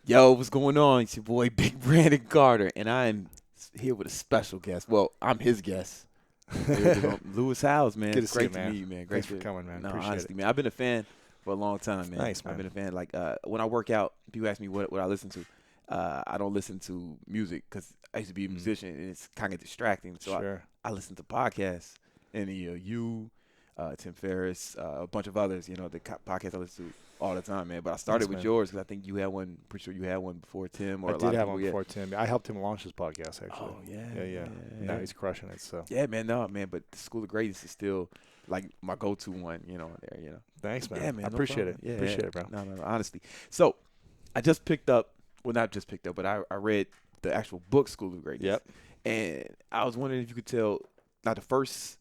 Yo, what's going on? It's your boy Big Brandon Carter, and I'm here with a special guest. Well, I'm his guest. Here with Lewis Howes, man. Good to see you, Great to man. meet you, man. Great Thanks for coming, man. No, Appreciate honestly, it. man. I've been a fan for a long time, man. Nice, man. I've been a fan. Like when I work out, people ask me what I listen to. I don't listen to music because I used to be a musician, and it's kind of distracting. So Sure. I listen to podcasts, and Tim Ferriss, a bunch of others. The podcasts I listen to all the time, man. But I started Thanks, with man. yours because I think you had one. Pretty sure you had one before Tim, or I a lot did of have people. one Yeah. before Tim. I helped him launch his podcast, actually. Oh yeah, Yeah. No, he's crushing it. So yeah, man. No, man. But the School of Greatness is still like my go-to one. There. thanks, man. Yeah, man. I No appreciate problem. it. Yeah, Appreciate yeah. it, bro. No, honestly. So I just picked up. Well, not just picked up, but I read the actual book School of Greatness. Yep. And I was wondering if you could tell. Now the first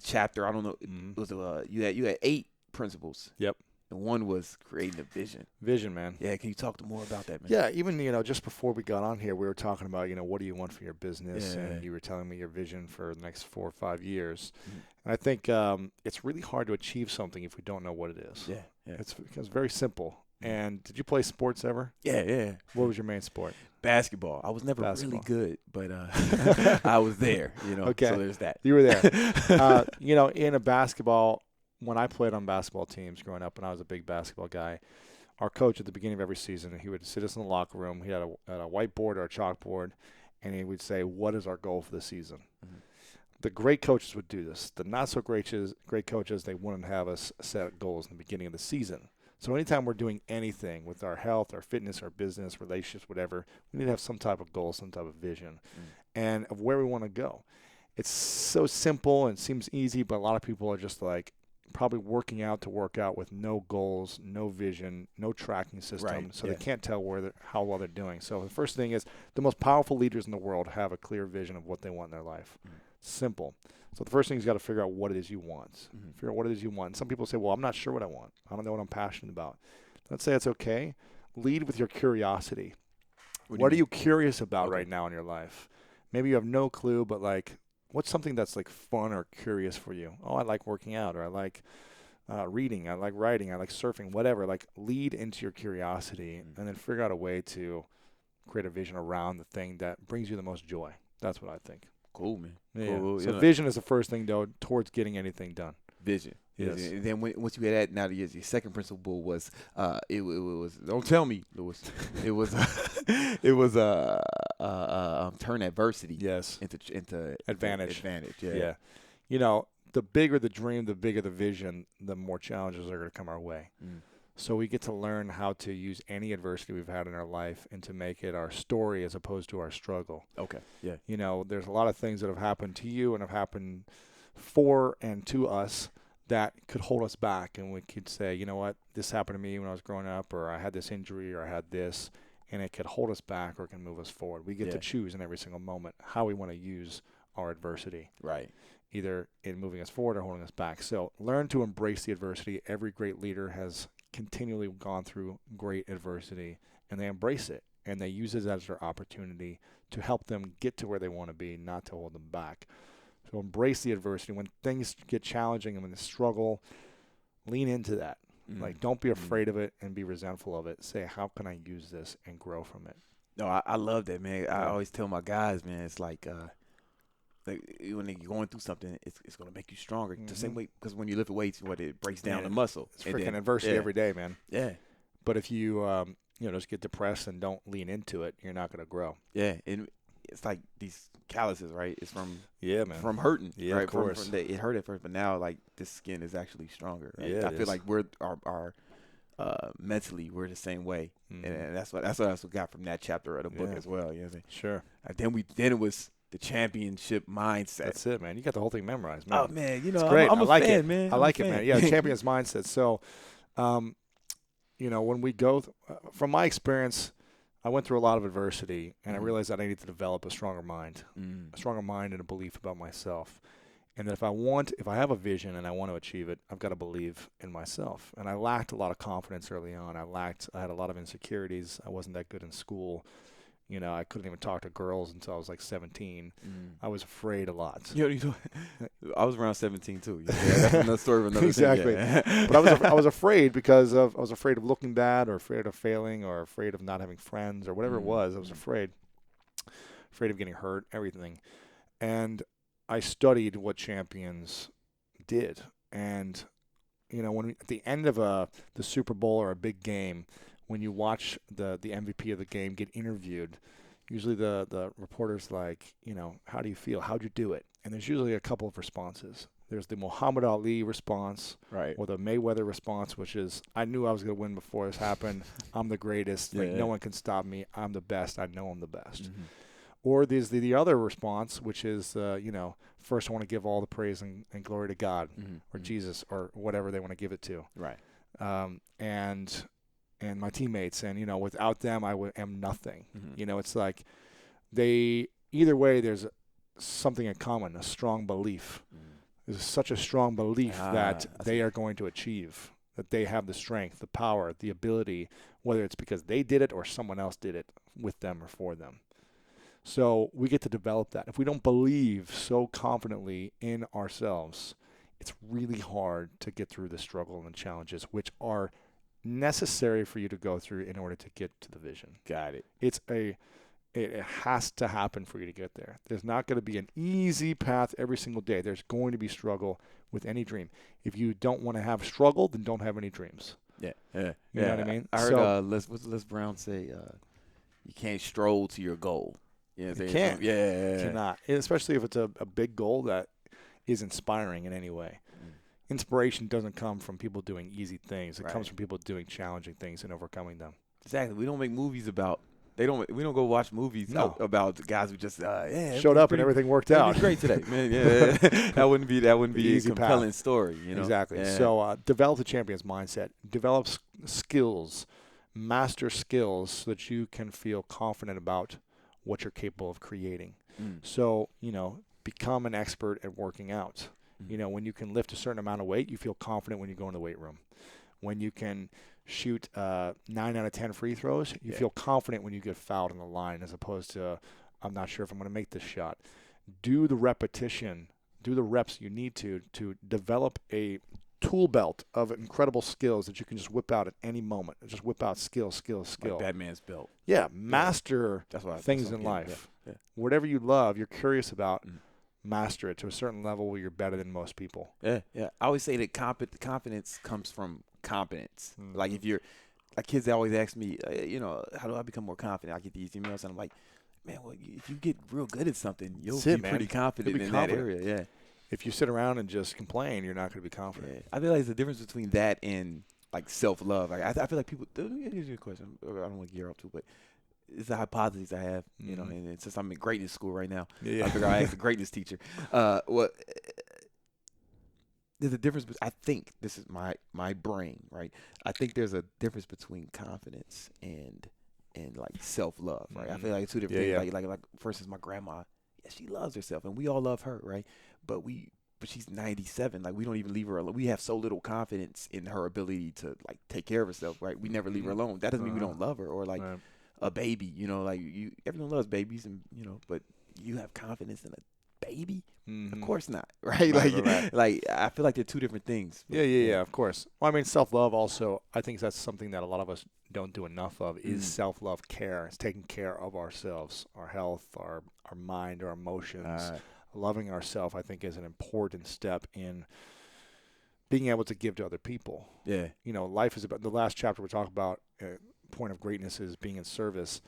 chapter, I don't know. It was you had 8 principles. Yep. And one was creating a vision. Vision, man. Yeah, can you talk more about that, man? Yeah, even, just before we got on here, we were talking about, what do you want for your business? Yeah. And you were telling me your vision for the next 4 or 5 years. Mhm. And I think it's really hard to achieve something if we don't know what it is. Yeah. It's very simple. And did you play sports ever? Yeah. What was your main sport? Basketball. I was never Basketball. really good, but I was there, Okay. So there's that. You were there. In a basketball, when I played on basketball teams growing up, and I was a big basketball guy, our coach at the beginning of every season, he would sit us in the locker room. He had a whiteboard or a chalkboard, and he would say, "What is our goal for the season?" Mhm. The great coaches would do this. The not so great coaches, they wouldn't have us set goals in the beginning of the season. So anytime we're doing anything with our health, our fitness, our business, relationships, whatever, we need to have some type of goal, some type of vision, and of where we want to go. It's so simple and seems easy, but a lot of people are just like probably working out to work out with no goals, no vision, no tracking system, Right, so yeah. they can't tell how well they're doing. So the first thing is the most powerful leaders in the world have a clear vision of what they want in their life. Simple. So the first thing is you got to figure out what it is you want. Figure out what it is you want. Some people say, well, I'm not sure what I want. I don't know what I'm passionate about. Let's say it's okay. Lead with your curiosity. What are you curious about right now in your life? Maybe you have no clue, but like, what's something that's like fun or curious for you? Oh, I like working out, or I like reading, I like writing, I like surfing, whatever. Like, lead into your curiosity and then figure out a way to create a vision around the thing that brings you the most joy. That's what I think. Cool, man. Yeah. Cool. So vision is the first thing, though, towards getting anything done. Vision. Yes. And then once you had that, now your second principle was it was, don't tell me, Lewis. It was turn adversity into Advantage. Yeah. Yeah. The bigger the dream, the bigger the vision, the more challenges are going to come our way. So we get to learn how to use any adversity we've had in our life and to make it our story as opposed to our struggle. Okay. Yeah. There's a lot of things that have happened to you and have happened for and to us that could hold us back. And we could say, you know what, this happened to me when I was growing up, or I had this injury, or I had this, and it could hold us back or it can move us forward. We get to choose in every single moment how we want to use our adversity. Right. Either in moving us forward or holding us back. So learn to embrace the adversity. Every great leader has continually gone through great adversity, and they embrace it, and they use it as their opportunity to help them get to where they want to be, not to hold them back. So embrace the adversity. When things get challenging and when they struggle, lean into that. Like, don't be afraid of it and be resentful of it. Say, how can I use this and grow from it? No, I love that, man. I always tell my guys, man, it's like when they're going through something, it's going to make you stronger. The same way, because when you lift weights, it breaks down the muscle. It's freaking adversity every day, man. Yeah. But if you, just get depressed and don't lean into it, you're not going to grow. Yeah, and it's like these calluses, right? It's from from hurting, yeah, right? Of course. It hurt at first, but now like this skin is actually stronger. Right? Yeah, I feel like we're our mentally we're the same way, and that's what I got from that chapter of the book as well. You know what I'm saying? Sure. Then it was the championship mindset. That's it, man. You got the whole thing memorized, man. Oh man, it's great. I'm a like fan, it, man. I like it, man. Yeah, champion's mindset. So, when we go, from my experience, I went through a lot of adversity, and I realized that I need to develop a stronger mind, and a belief about myself. And that if I have a vision and I want to achieve it, I've got to believe in myself. And I lacked a lot of confidence early on. I had a lot of insecurities. I wasn't that good in school. I couldn't even talk to girls until I was like 17. I was afraid a lot. I was around 17 too. Yeah, that's another story of another exactly. thing. Yeah. But I was afraid because I was afraid of looking bad, or afraid of failing, or afraid of not having friends, or whatever it was. I was afraid of getting hurt, everything. And I studied what champions did. And, at the end of the Super Bowl or a big game, when you watch the MVP of the game get interviewed, usually the reporter's like, how do you feel? How'd you do it? And there's usually a couple of responses. There's the Muhammad Ali response, Right. or the Mayweather response, which is, I knew I was going to win before this happened. I'm the greatest. Like, no one can stop me. I'm the best. I know I'm the best. Or there's the other response, which is, first I want to give all the praise and glory to God, or Jesus, or whatever they want to give it to. Right. And my teammates, and, without them, I am nothing. It's like either way, there's something in common, a strong belief. There's such a strong belief that they are going to achieve, that they have the strength, the power, the ability, whether it's because they did it or someone else did it with them or for them. So we get to develop that. If we don't believe so confidently in ourselves, it's really hard to get through the struggle and the challenges, which are necessary for you to go through in order to get to the vision. Got it. It has to happen for you to get there. There's not going to be an easy path every single day. There's going to be struggle with any dream. If you don't want to have struggle, then don't have any dreams. Yeah. You know what I mean? I heard what's Les Brown say? You can't stroll to your goal. You can't. Yeah. You cannot. Especially if it's a big goal that is inspiring in any way. Inspiration doesn't come from people doing easy things. It comes from people doing challenging things and overcoming them. Exactly. We don't make movies about. We don't go watch movies about guys who just showed up and everything worked out. Great today, man. Yeah, that wouldn't be a compelling story. Exactly. Yeah. So develop the champion's mindset. Develop skills, master skills, so that you can feel confident about what you're capable of creating. So become an expert at working out. When you can lift a certain amount of weight, you feel confident when you go in the weight room. When you can shoot 9 out of 10 free throws, you feel confident when you get fouled on the line, as opposed to, I'm not sure if I'm going to make this shot. Do the repetition, do the reps you need to develop a tool belt of incredible skills that you can just whip out at any moment. Just whip out skill. Like Batman's belt. Yeah, master things in life. Yeah. Whatever you love, you're curious about, master it to a certain level where you're better than most people. Yeah. I always say that confidence comes from competence. Like if you're, like kids always ask me, how do I become more confident? I get these emails and I'm like, man, well, if you get real good at something, you'll be pretty confident in that area. Yeah. If you sit around and just complain, you're not going to be confident. Yeah. I feel like there's a difference between that and like self-love. Like I feel like people. Here's your question. I don't want to gear up to, but it's a hypothesis I have. And since I'm in greatness school right now, I figure I ask the greatness teacher. There's a difference. I think this is my brain, right? I think there's a difference between confidence and like self-love, right? I feel like it's two different things. Like for instance, my grandma, she loves herself, and we all love her, right? But she's 97. Like we don't even leave her alone. We have so little confidence in her ability to like take care of herself, right? We never leave her alone. That doesn't mean we don't love her, or like a baby, like everyone loves babies, and but you have confidence in a baby? Of course not, right? Like I feel like they're two different things. Yeah, of course. Well, I mean, self-love also, I think that's something that a lot of us don't do enough of, is self-love care. It's taking care of ourselves, our health, our mind, our emotions. Loving ourselves, I think, is an important step in being able to give to other people. Yeah. Life is about, the last chapter we talk about, point of greatness is being in service.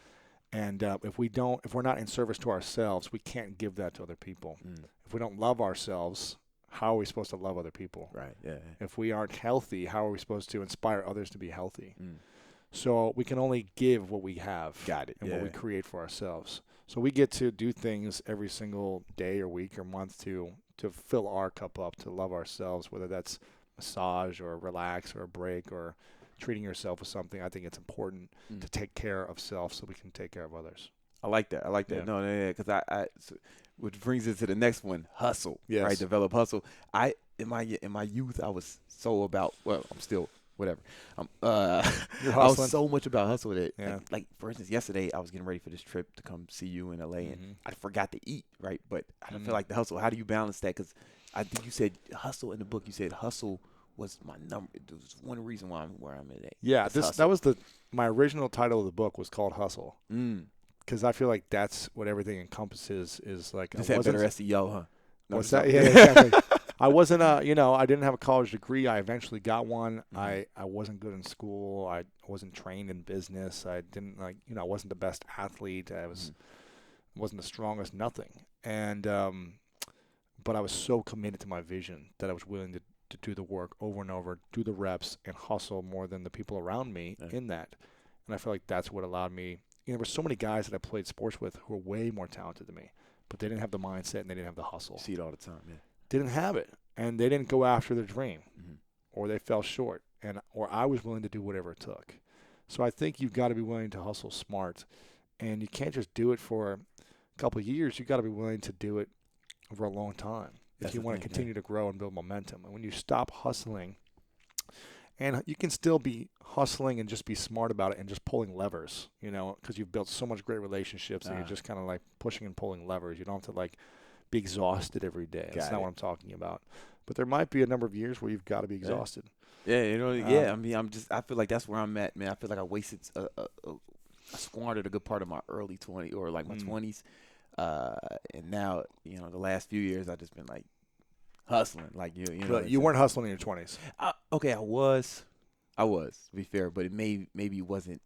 And if we're not in service to ourselves, we can't give that to other people. If we don't love ourselves, how are we supposed to love other people? Right. Yeah. If we aren't healthy, how are we supposed to inspire others to be healthy? So we can only give what we have. Got it. And what we create for ourselves. So we get to do things every single day or week or month to fill our cup up, to love ourselves, whether that's massage or relax or a break or treating yourself with something. I think it's important to take care of self so we can take care of others. I like that. Yeah. No, because which brings us to the next one, hustle. Yes. Right, develop hustle. In my youth, I was so about. Well, I'm still whatever. You're I was hustling. so much about hustle that, Yeah. like for instance, yesterday I was getting ready for this trip to come see you in LA, and I forgot to eat, right? But I don't feel like the hustle. How do you balance that? Because I think you said hustle in the book. You said hustle was my number. It was one reason why I'm where I'm at. Yeah, It's that hustle. was my original title of the book was called Hustle. Mm. Because I feel like that's what everything encompasses is like. Just had better SEO, huh? No, What's just that? not- Yeah, exactly. I wasn't I didn't have a college degree. I eventually got one. I wasn't good in school. I wasn't trained in business. I didn't I wasn't the best athlete. I wasn't the strongest, nothing. And but I was so committed to my vision that I was willing to do the work over and over, do the reps, and hustle more than the people around me in that. And I feel like that's what allowed me. There were so many guys that I played sports with who were way more talented than me, but they didn't have the mindset and they didn't have the hustle. You see it all the time, man. Didn't have it, and they didn't go after their dream, or they fell short, or I was willing to do whatever it took. So I think you've got to be willing to hustle smart, and you can't just do it for a couple of years. You've got to be willing to do it over a long time if you want to continue to grow and build momentum. And when you stop hustling, and you can still be hustling and just be smart about it and just pulling levers, because you've built so much great relationships that you're just kind of like pushing and pulling levers. You don't have to be exhausted every day. That's not what I'm talking about. But there might be a number of years where you've got to be exhausted. Yeah, I feel like that's where I'm at, man. I feel like I squandered a good part of my early 20s or like my 20s. And now, the last few years I've just been like hustling. Like But you weren't hustling in your 20s. Okay, I was, to be fair, but it maybe wasn't.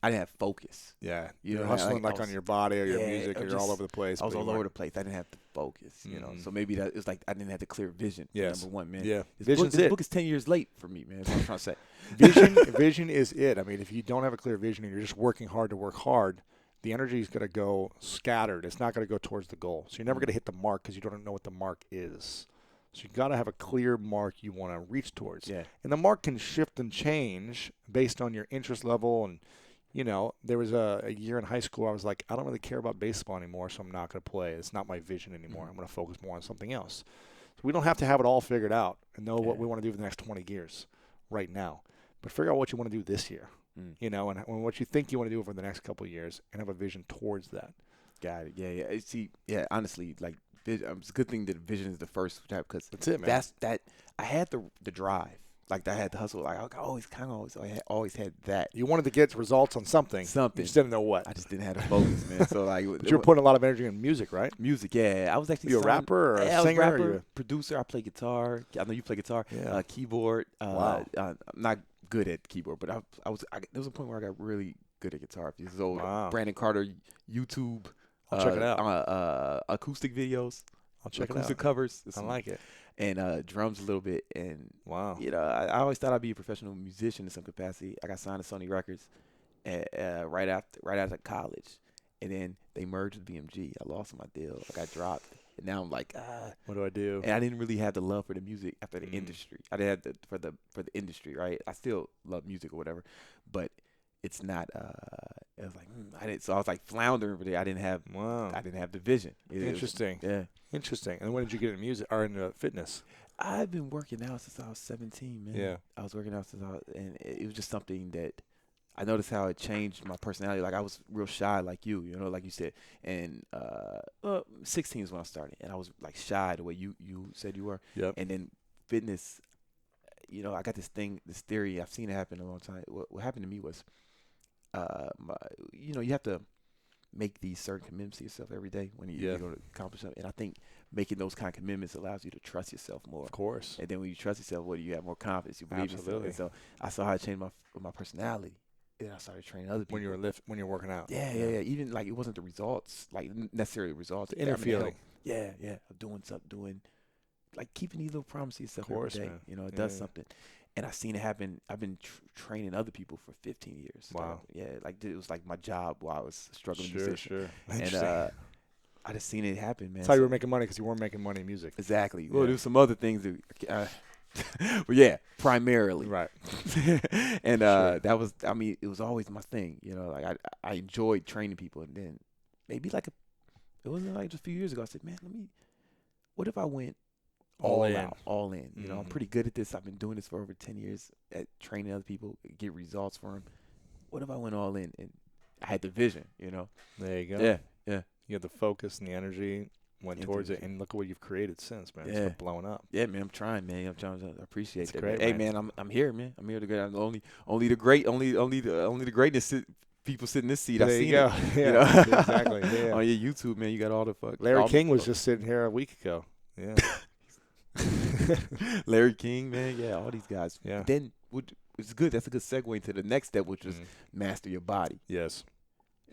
I didn't have focus. Yeah, you're hustling on your body or your music, or you're all over the place. I was all over the place. I didn't have the focus, So maybe that it's like I didn't have the clear vision. Yes. Number one, man. Yeah, this book is 10 years late for me, man. That's what I'm trying to say. Vision is it. I mean, if you don't have a clear vision and you're just working hard to work hard, the energy is going to go scattered. It's not going to go towards the goal. So you're never going to hit the mark because you don't know what the mark is. So you've got to have a clear mark you want to reach towards. Yeah. And the mark can shift and change based on your interest level. And, there was a year in high school I was like, I don't really care about baseball anymore, so I'm not going to play. It's not my vision anymore. I'm going to focus more on something else. So we don't have to have it all figured out and know what we want to do for the next 20 years right now. But figure out what you want to do this year, and what you think you want to do over the next couple of years and have a vision towards that. Got it. Yeah. See, honestly, like, it's a good thing that vision is the first step because that's it, man. I had the drive. Like, I had the hustle. Like, I always had that. You wanted to get results on something. You just didn't know what. I just didn't have the focus, man. So, like, but you were putting a lot of energy in music, right? Music, yeah. I was actually. You a rapper or a singer? I was a rapper, or producer. I play guitar. I know you play guitar. Yeah. Keyboard. Wow. I'm not good at keyboard, but there was a point where I got really good at guitar. This is old Brandon Carter YouTube. I'll check it out. Acoustic videos. I'll check it out. Acoustic covers. I like it. And drums a little bit. And wow. I always thought I'd be a professional musician in some capacity. I got signed to Sony Records right after college, and then they merged with BMG. I lost my deal. I got dropped. And now I'm like, what do I do? And I didn't really have the love for the music after the industry. I didn't have for the industry, right? I still love music or whatever, but it's not. It was like I didn't. So I was like floundering over there. I didn't have the vision. Interesting. Interesting. And when did you get into music or into fitness? I've been working out since I was 17, man. Yeah. I was working out and it was just something that I noticed how it changed my personality. Like I was real shy, like you like you said. And 16 is when I started, and I was like shy the way you said you were. Yep. And then fitness, I got this theory. I've seen it happen a long time. What happened to me was, you have to make these certain commitments to yourself every day when you're going to accomplish something. And I think making those kind of commitments allows you to trust yourself more. Of course. And then when you trust yourself, what do you have more confidence? You believe yourself. And so I saw how it changed my personality. And I started training other people. When you're working out. Yeah. Even like it wasn't the results, like necessarily results. The inner feeling. Yeah. Of doing like keeping these little promises to yourself every day. Man. It does something. And I've seen it happen. I've been training other people for 15 years. Wow. Yeah, like it was like my job while I was struggling. Sure. And I just seen it happen, man. That's how you were making money, because you weren't making money in music. Exactly. Well, there's some other things that, but yeah, primarily. Right. And that was, it was always my thing. Like I enjoyed training people, and then maybe it wasn't like just a few years ago. I said, man, what if I went All in. out, all in. You know, I'm pretty good at this. I've been doing this for over 10 years at training other people, get results for them. What if I went all in and I had the vision, you know? There you go. Yeah, yeah. You had the focus and the energy, went towards it, and look at what you've created since, man. It's been blowing up. Yeah, man, I'm trying, man. I'm trying to appreciate that. Great, man. Hey, man, I'm here, man. I'm here to go. Only the greatness people sit in this seat. There I've seen you go. it. Yeah, You know? exactly. Yeah. On your YouTube, man, you got all the fuck. Larry King was just sitting here a week ago. Yeah. Larry King, man. Yeah, all these guys. Yeah. Then it's good. That's a good segue into the next step, which is master your body. Yes.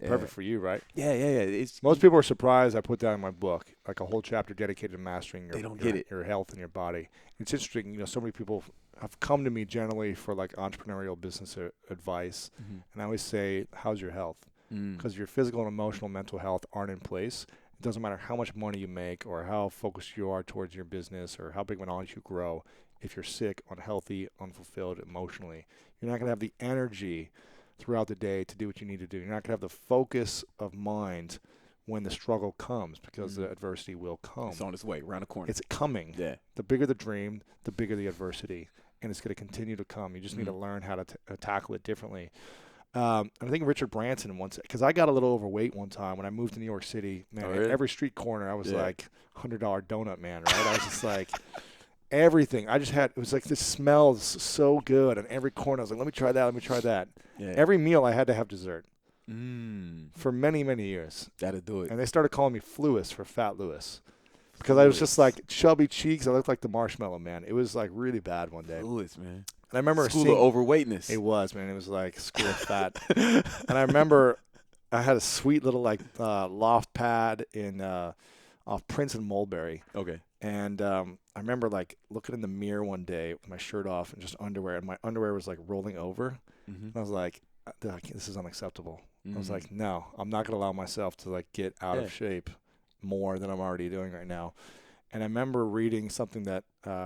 Perfect for you, right? Yeah. Most people are surprised I put that in my book, like a whole chapter dedicated to mastering your health and your body. It's interesting, you know, so many people have come to me generally for like entrepreneurial business advice, and I always say, how's your health? Because your physical and emotional mental health aren't in place. It doesn't matter how much money you make or how focused you are towards your business or how big of an audience you grow. If you're sick, unhealthy, unfulfilled emotionally, you're not going to have the energy throughout the day to do what you need to do. You're not going to have the focus of mind when the struggle comes, because the adversity will come. It's on its way, around the corner. It's coming. Yeah. The bigger the dream, the bigger the adversity, and it's going to continue to come. You just need to learn how to tackle it differently. I think Richard Branson once, because I got a little overweight one time when I moved to New York City. Man, at every street corner, I was like $100 donut man, right? I was just like everything. It was like, this smells so good. And every corner, I was like, let me try that. Yeah. Every meal, I had to have dessert for many, many years. That'll do it. And they started calling me Fluis for Fat Louis. Because I was just like chubby cheeks. I looked like the Marshmallow Man. It was like really bad one day. Fluis, man. And I remember School of overweightness. It was, man. It was like school of fat. And I remember I had a sweet little like loft pad in off Prince and Mulberry. Okay. And I remember like looking in the mirror one day with my shirt off and just underwear, and my underwear was like rolling over. And I was like, this is unacceptable. I was like, no, I'm not going to allow myself to like get out of shape more than I'm already doing right now. And I remember reading something that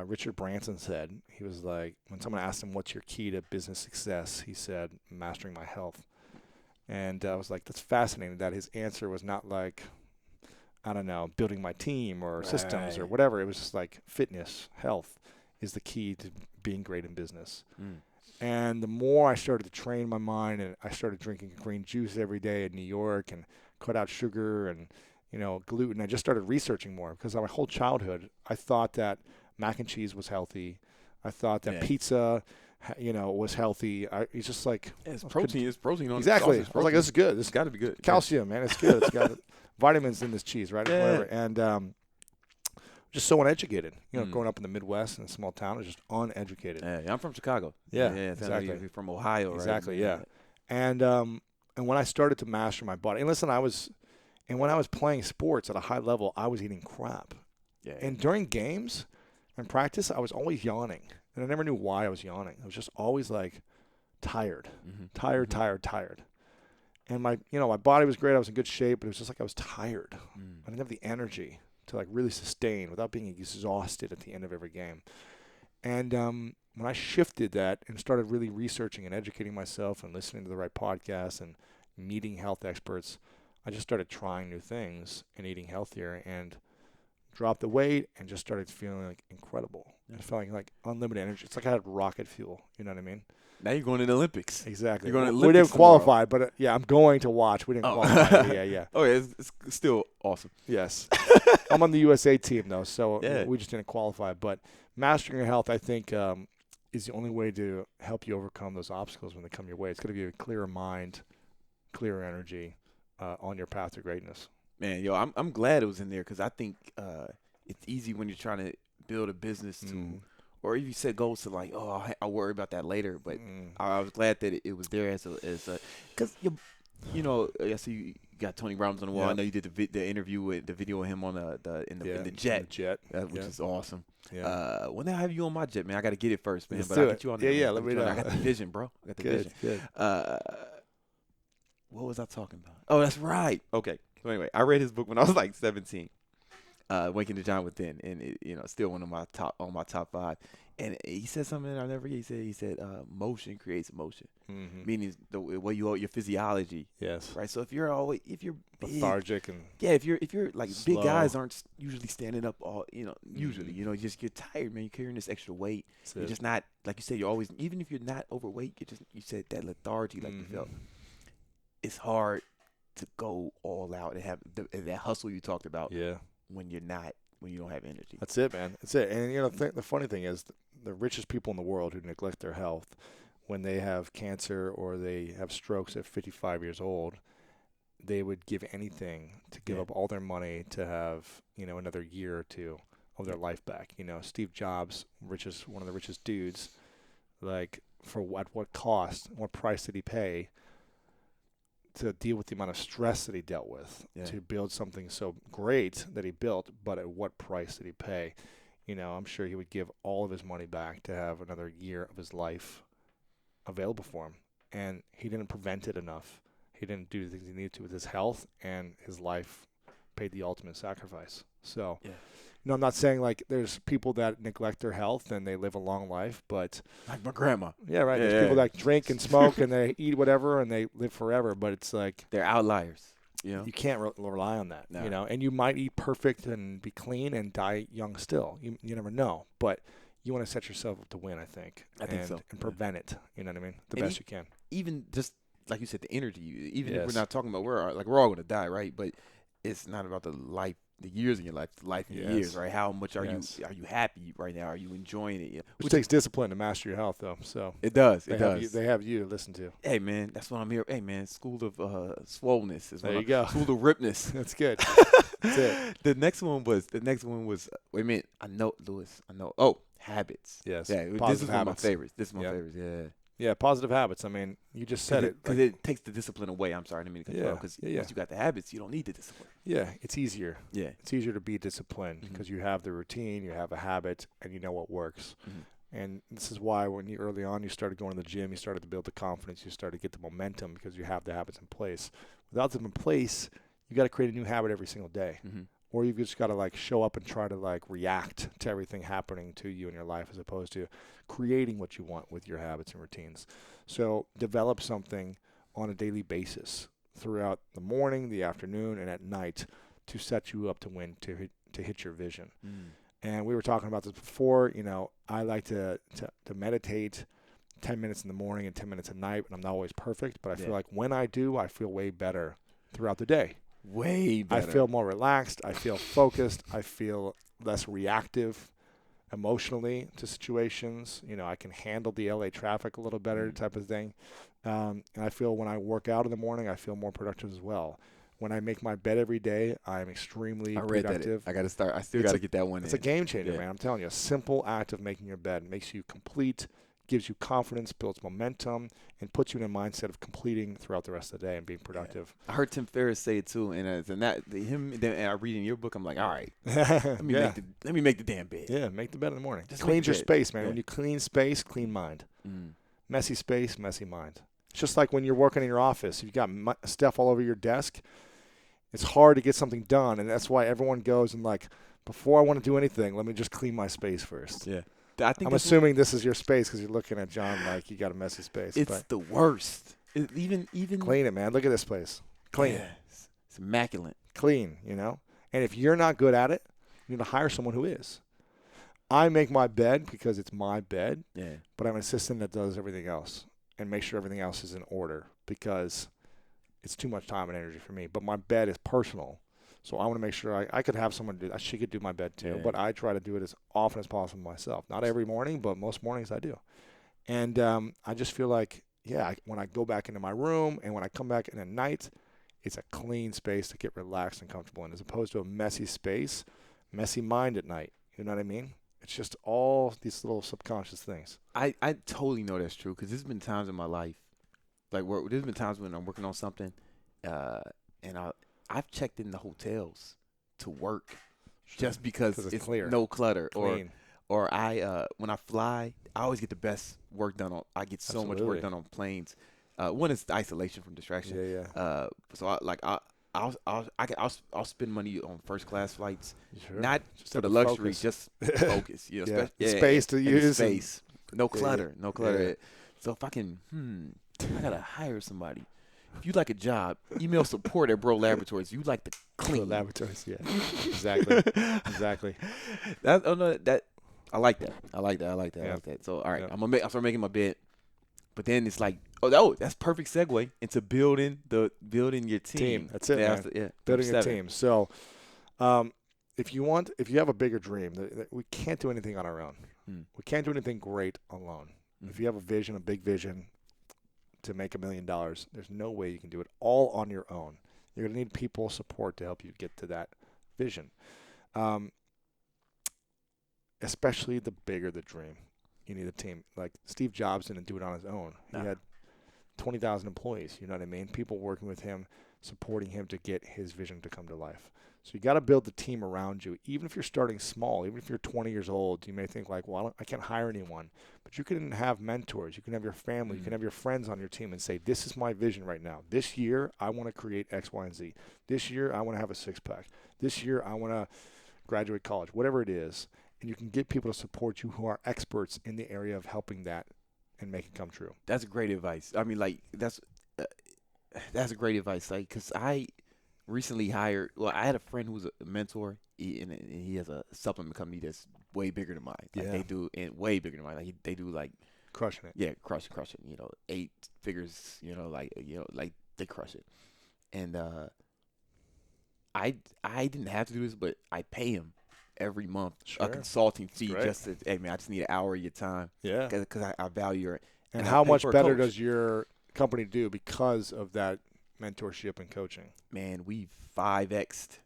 Richard Branson said. He was like, when someone asked him, what's your key to business success? He said, mastering my health. And I was like, that's fascinating that his answer was not like, I don't know, building my team or systems or whatever. It was just like fitness, health is the key to being great in business. And the more I started to train my mind, and I started drinking green juice every day in New York and cut out sugar and, you know, gluten, I just started researching more, because my whole childhood, I thought that mac and cheese was healthy. I thought that pizza, you know, was healthy. It's just like it's protein. It's protein on exactly. The I was like, this is good. This has got to be good. Calcium, man. It's good. It's got vitamins in this cheese, right? Whatever. And just so uneducated. You know, growing up in the Midwest in a small town, I was just uneducated. Yeah, I'm from Chicago. Yeah, exactly. You're from Ohio, right? Exactly. Yeah. And when I started to master my body, and listen, when I was playing sports at a high level, I was eating crap. Yeah. And during games and practice, I was always yawning. And I never knew why I was yawning. I was just always like tired, tired. And my body was great. I was in good shape, but it was just like I was tired. I didn't have the energy to like really sustain without being exhausted at the end of every game. And when I shifted that and started really researching and educating myself and listening to the right podcasts and meeting health experts, I just started trying new things and eating healthier and dropped the weight and just started feeling like incredible. I felt like unlimited energy. It's like I had rocket fuel. You know what I mean? Now you're going to the Olympics. Exactly. You're going to the we Olympics didn't qualify, but I'm going to watch. We didn't qualify. Yeah. Oh, yeah, it's still awesome. Yes. I'm on the USA team, though, so we just didn't qualify. But mastering your health, I think, is the only way to help you overcome those obstacles when they come your way. It's going to give you a clearer mind, clearer energy on your path to greatness. Man, I'm glad it was in there, because I think it's easy when you're trying to build a business to – or if you set goals to like, I'll worry about that later. But I was glad that it was there as a because I see you got Tony Robbins on the wall. I know you did the interview with the video of him on in the jet, which is awesome. Yeah. When I have you on my jet, man, I got to get it first, man. I'll get you on there. Yeah, let me know. I got the vision, bro. I got the vision. Good. What was I talking about? Oh, that's right. Okay. So anyway, I read his book when I was like 17. Waking the Giant Within, and still one of my top 5. And he said something that I'll never forget. He said, motion creates emotion, meaning the way your physiology. Yes. Right. So if you're big, lethargic and if you're like slow. big guys aren't usually standing up all usually just you're tired, man. You're carrying this extra weight. You're just not, like you said, you're always, even if you're not overweight, you said that lethargy like you felt. It's hard to go all out and have that hustle you talked about. Yeah. When you don't have energy. That's it, man. That's it. And the funny thing is, the richest people in the world who neglect their health, when they have cancer or they have strokes at 55 years old, they would give anything to give up all their money to have another year or two of their life back. Steve Jobs, one of the richest dudes, like, for what cost, what price did he pay to deal with the amount of stress that he dealt with to build something so great that he built, but at what price did he pay? I'm sure he would give all of his money back to have another year of his life available for him. And he didn't prevent it enough. He didn't do the things he needed to with his health, and his life paid the ultimate sacrifice. So, I'm not saying like there's people that neglect their health and they live a long life, but like my grandma. Yeah, right. There's people that drink and smoke and they eat whatever and they live forever, but it's like they're outliers. You can't rely on that. No. And you might eat perfect and be clean and die young still. You never know, but you want to set yourself up to win, I think. I think so. And prevent it. You know what I mean? The best you can. Even just like you said, the energy. Even if we're not talking about we're all going to die, right? But it's not about the years in your life, in your years, right? How much are you happy right now? Are you enjoying it? Which takes discipline to master your health, though. So it does. They have you to listen to. Hey, man, that's what I'm here. Hey, man, school of swollenness is there you go. School of ripness. That's good. That's it. The next one was. Wait a minute. I know, Lewis. I know. Oh, habits. Yes. Yeah. This is one of my favorites. Yeah. Yeah, positive habits. I mean, you just said it. Because it takes the discipline away. I'm sorry, I didn't mean to cut you off. Because once you got the habits, you don't need the discipline. Yeah, it's easier. Yeah. It's easier to be disciplined because you have the routine, you have a habit, and you know what works. And this is why when early on you started going to the gym, you started to build the confidence, you started to get the momentum because you have the habits in place. Without them in place, you got to create a new habit every single day. Or you've just got to like show up and try to like react to everything happening to you in your life as opposed to creating what you want with your habits and routines. So develop something on a daily basis throughout the morning, the afternoon, and at night to set you up to win, to hit your vision. And we were talking about this before. I like to meditate 10 minutes in the morning and 10 minutes at night, and I'm not always perfect, but I feel like when I do, I feel way better throughout the day. Way better. I feel more relaxed. I feel focused. I feel less reactive emotionally to situations. I can handle the LA traffic a little better type of thing. And I feel when I work out in the morning, I feel more productive as well. When I make my bed every day, I'm extremely productive. I got to start. I still got to get that one It's a game changer, man. I'm telling you, a simple act of making your bed makes you complete, gives you confidence, builds momentum, and puts you in a mindset of completing throughout the rest of the day and being productive. I heard Tim Ferriss say it too, and I read in your book, I'm like, all right, let me make the damn bed. Yeah, make the bed in the morning. Just cleans your space, man. Yeah. When you clean space, clean mind. Messy space, messy mind. It's just like when you're working in your office. You've got stuff all over your desk. It's hard to get something done, and that's why everyone goes and like, before I want to do anything, let me just clean my space first. Yeah. I'm assuming this is your space because you're looking at John like you got a messy space. It's the worst. Even clean it, man. Look at this place. Clean it. It's immaculate. Clean, And if you're not good at it, you need to hire someone who is. I make my bed because it's my bed. Yeah. But I'm an assistant that does everything else and make sure everything else is in order because it's too much time and energy for me. But my bed is personal. So I want to make sure I could have someone do that. She could do my bed too, but I try to do it as often as possible myself. Not every morning, but most mornings I do. And I just feel like, when I go back into my room and when I come back in at night, it's a clean space to get relaxed and comfortable in, as opposed to a messy space, messy mind at night. You know what I mean? It's just all these little subconscious things. I totally know that's true because there's been times in my life, like there's been times when I'm working on something, and I've checked in the hotels to work just because it's clear. No clutter. Clean. Or when I fly, I always get the best work done I get so much work done on planes. One is isolation from distraction. Yeah. So I'll spend money on first class flights, Sure. not Just for have the to luxury, focus. just focus. You know, Yeah. Space to and use. space, no clutter, no clutter. Yeah. So if I can, I gotta hire somebody. If you like a job, email support at Bro Laboratories. You like to clean. Laboratories, yeah. Exactly. Exactly. I like that. I like that. So all right, I'll start making my bed. But then it's like, that's perfect segue into building your team. That's it, man. Building a team. So, if you have a bigger dream, we can't do anything on our own. We can't do anything great alone. If you have a big vision to make $1 million, there's no way you can do it all on your own. You're going to need people support to help you get to that vision. Especially the bigger the dream, you need a team. Like Steve Jobs didn't do it on his own. He had 20,000 employees, you know what I mean? People working with him, supporting him to get his vision to come to life. So you got to build the team around you. Even if you're starting small, even if you're 20 years old, you may think like, well, I can't hire anyone. But you can have mentors. You can have your family. You can have your friends on your team and say, this is my vision right now. This year, I want to create X, Y, and Z. This year, I want to have a six-pack. This year, I want to graduate college, whatever it is. And you can get people to support you who are experts in the area of helping that and make it come true. That's great advice. I mean, like, that's great advice. Like, because I recently I had a friend who's a mentor, and he has a supplement company that's way bigger than mine. Like, they do, and way bigger than mine. Like, they do, like, crushing it. Yeah, crushing. 8 figures, like they crush it. And I didn't have to do this, but I pay him every month a consulting fee just to, hey man, I just need an hour of your time. Yeah. Because I value it. And how much better does your company do because of that mentorship and coaching? Man, we 5x'd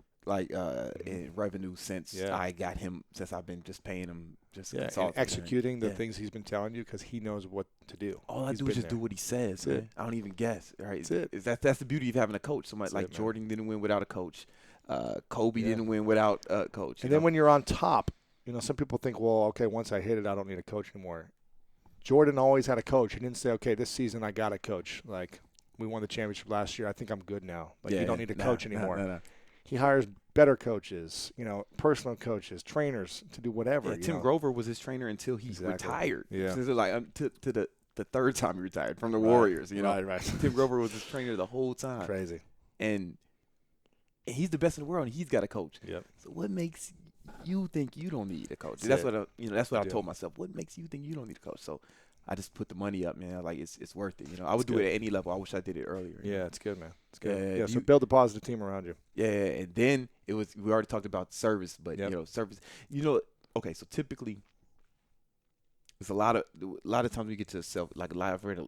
in revenue since I got him, since I've been just paying him just consulting. And executing the things he's been telling you because he knows what to do. All I do is just do what he says, man. I don't even guess. Right? That's the beauty of having a coach. Somebody like Jordan didn't win without a coach. Kobe didn't win without a coach. And then when you're on top, some people think, well, okay, once I hit it, I don't need a coach anymore. Jordan always had a coach. He didn't say, okay, this season I got a coach. Like, we won the championship last year. I think I'm good now. Like, you don't need a coach anymore. No. He hires better coaches, personal coaches, trainers to do whatever. Yeah, Tim Grover was his trainer until he retired. Yeah. So like to the third time he retired from the Warriors. Right. Tim Grover was his trainer the whole time. Crazy. And he's the best in the world, and he's got a coach. Yep. So what makes you think you don't need a coach? That's what I told myself. What makes you think you don't need a coach? So I just put the money up, man. Like it's worth it. I would do it at any level. I wish I did it earlier. Yeah, it's good, man. It's good. So build a positive team around you. Yeah, and then we already talked about service, but service. Okay, so typically, there's a lot of times we get to I've read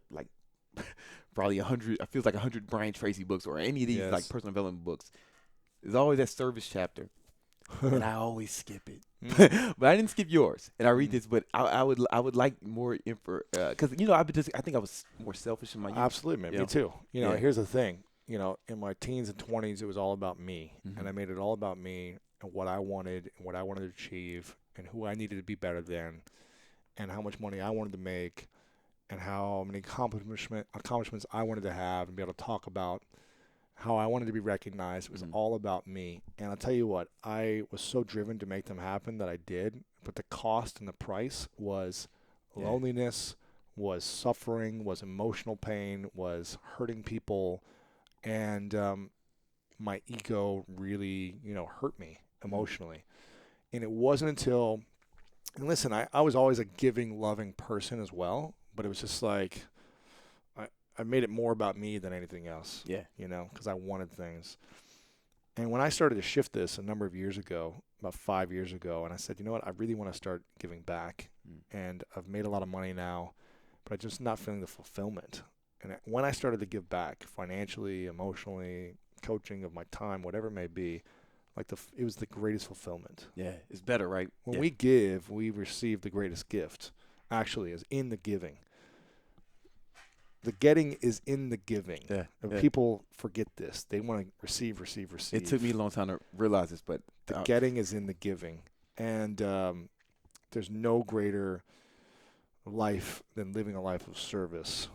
probably 100. I feel like 100 Brian Tracy books or any of these like personal development books. There's always that service chapter, and I always skip it. But I didn't skip yours, and I read this. But I would like more info because I think I was more selfish in my youth. Absolutely, man. Me too. Here's the thing. In my teens and 20s, it was all about me, and I made it all about me and what I wanted and what I wanted to achieve and who I needed to be better than, and how much money I wanted to make, and how many accomplishments I wanted to have and be able to talk about. How I wanted to be recognized. It was all about me. And I'll tell you what, I was so driven to make them happen that I did. But the cost and the price was loneliness, was suffering, was emotional pain, was hurting people. And my ego really, hurt me emotionally. And it wasn't until, and listen, I was always a giving, loving person as well. But it was just like, I made it more about me than anything else. Yeah. Because I wanted things. And when I started to shift this a number of years ago, about 5 years ago, and I said, you know what, I really want to start giving back. And I've made a lot of money now, but I'm just not feeling the fulfillment. And when I started to give back financially, emotionally, coaching of my time, whatever it may be, it was the greatest fulfillment. Yeah, it's better, right? When we give, we receive the greatest gift, actually, is in the giving. The getting is in the giving. Yeah. People forget this. They want to receive. It took me a long time to realize this, but the getting is in the giving. And there's no greater life than living a life of service,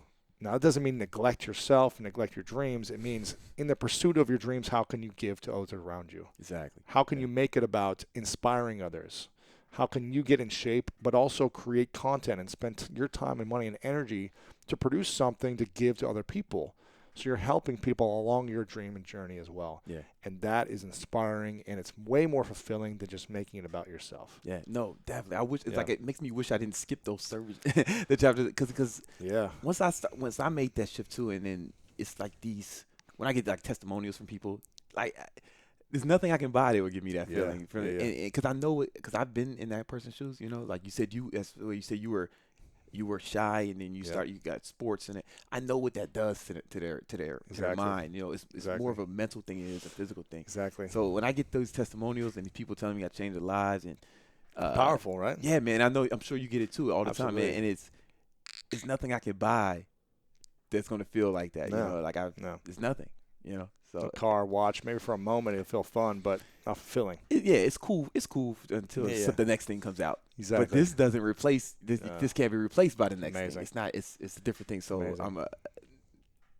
Now, it doesn't mean neglect yourself and neglect your dreams. It means in the pursuit of your dreams, how can you give to others around you? Exactly. How can you make it about inspiring others? How can you get in shape, but also create content and spend your time and money and energy to produce something to give to other people? So you're helping people along your dream and journey as well. Yeah. And that is inspiring, and it's way more fulfilling than just making it about yourself. Yeah. No, definitely. I wish it's like it makes me wish I didn't skip those service the chapter because once I made that shift too, and then it's like when I get like testimonials from people, like there's nothing I can buy that would give me that feeling. Because I know it, because I've been in that person's shoes. You know, like you said, you said you were shy, and then you got sports in it. I know what that does to their mind. You know, it's more of a mental thing than it is a physical thing. Exactly. So when I get those testimonials and people telling me I changed their lives, and powerful, right? Yeah, man. I'm sure you get it too all the time, man. And it's nothing I can buy that's gonna feel like that. No. You know, like it's nothing. You know. So a car, watch, maybe for a moment it'll feel fun, but not fulfilling. It's cool. It's cool until the next thing comes out. Exactly. But this doesn't replace this. This can't be replaced by the next thing. It's not. It's a different thing. So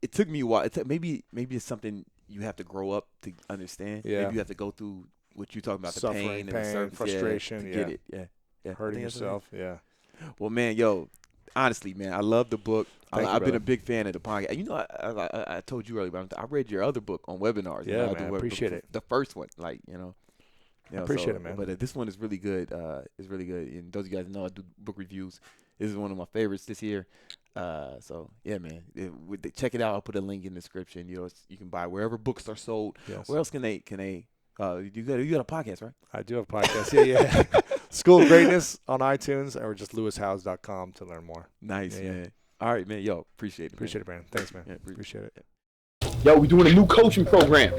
it took me a while. Maybe it's something you have to grow up to understand. Yeah. Maybe you have to go through what you're talking about, Suffering, the pain and the frustration, to get it. Yeah. Hurting yourself. Yeah. Well, man, honestly, man, I love the book. I've been a big fan of the podcast. You know, I told you earlier, but I read your other book on webinars. Yeah, man, I appreciate it. The first one, like, I appreciate it, man. But this one is really good. It's really good. And those of you guys know I do book reviews. This is one of my favorites this year. So yeah, man, check it out. I'll put a link in the description. You can buy wherever books are sold. Yes. Where else can they? You got a podcast, right? I do have a podcast. Yeah. School of Greatness on iTunes, or just lewishouse.com to learn more. Nice, man. All right, man. Appreciate it. Appreciate it, Brandon. Thanks, man. Yeah, appreciate it. Yo, we're doing a new coaching program,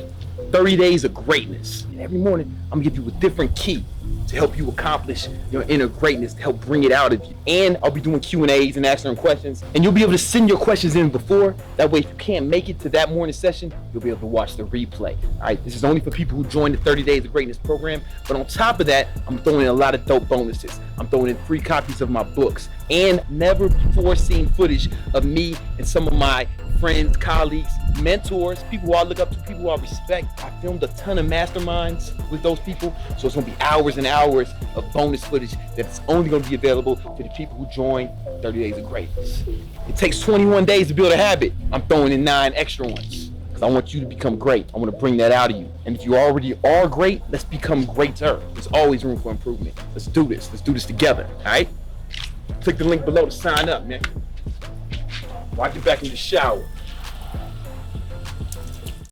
30 Days of Greatness. And every morning, I'm gonna give you a different key to help you accomplish your inner greatness, to help bring it out of you. And I'll be doing Q&As and answering questions. And you'll be able to send your questions in before. That way, if you can't make it to that morning session, you'll be able to watch the replay. All right, this is only for people who join the 30 Days of Greatness program. But on top of that, I'm throwing in a lot of dope bonuses. I'm throwing in free copies of my books and never before seen footage of me and some of my friends, colleagues, mentors, people who I look up to, people who I respect. I filmed a ton of masterminds with those people, so it's gonna be hours and hours of bonus footage that's only gonna be available to the people who join 30 Days of Greatness. It takes 21 days to build a habit. I'm throwing in 9 extra ones, because I want you to become great. I want to bring that out of you. And if you already are great, let's become greater. There's always room for improvement. Let's do this. Let's do this together, all right? Click the link below to sign up, man. While I get back in the shower.